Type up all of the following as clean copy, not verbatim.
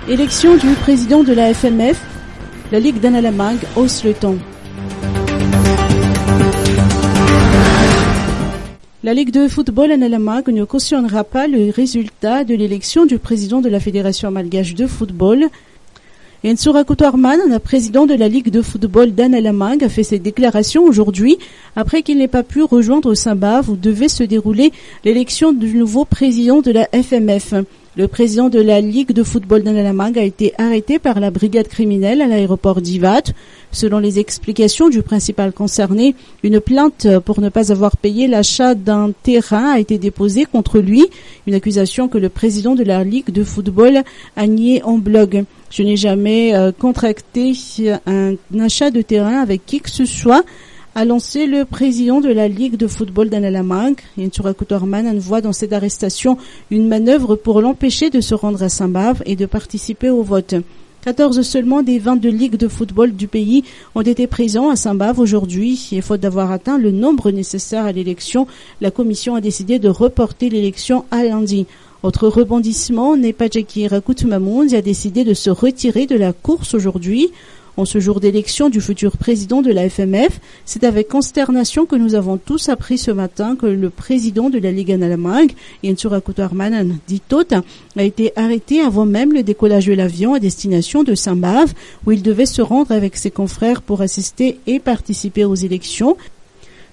Élection du président de la FMF, la Ligue d'Analamangue hausse le ton. La Ligue de football Analamangue ne cautionnera pas le résultat de l'élection du président de la Fédération malgache de football. Ensura Koutoarman, le président de la Ligue de football d'Analamangue, a fait cette déclaration aujourd'hui après qu'il n'ait pas pu rejoindre Saint-Bave où devait se dérouler l'élection du nouveau président de la FMF. Le président de la Ligue de football d'Analamangue a été arrêté par la brigade criminelle à l'aéroport d'Ivat. Selon les explications du principal concerné, une plainte pour ne pas avoir payé l'achat d'un terrain a été déposée contre lui, une accusation que le président de la Ligue de football a nié en blog. Je n'ai jamais contracté un achat de terrain avec qui que ce soit, a lancé le président de la Ligue de football d'Analamangue. Ensura Koutoarman voit dans cette arrestation une manœuvre pour l'empêcher de se rendre à Saint-Bave et de participer au vote. 14 seulement des 22 ligues de football du pays ont été présents à Saint-Bave aujourd'hui et faute d'avoir atteint le nombre nécessaire à l'élection, la commission a décidé de reporter l'élection à lundi. Autre rebondissement, Nepajaki Rakutmamoun a décidé de se retirer de la course aujourd'hui. En ce jour d'élection du futur président de la FMF, c'est avec consternation que nous avons tous appris ce matin que le président de la Ligue Analamangue, Ensura Koutoarman Ditot, a été arrêté avant même le décollage de l'avion à destination de Saint-Bave, où il devait se rendre avec ses confrères pour assister et participer aux élections.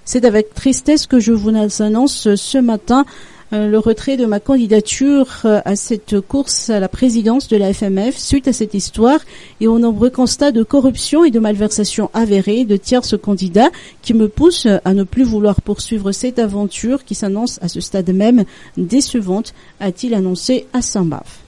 C'est avec tristesse que je vous annonce ce matin le retrait de ma candidature à cette course à la présidence de la FMF suite à cette histoire et aux nombreux constats de corruption et de malversation avérés de tierces candidats qui me poussent à ne plus vouloir poursuivre cette aventure qui s'annonce à ce stade même décevante, a-t-il annoncé à Saint-Bave.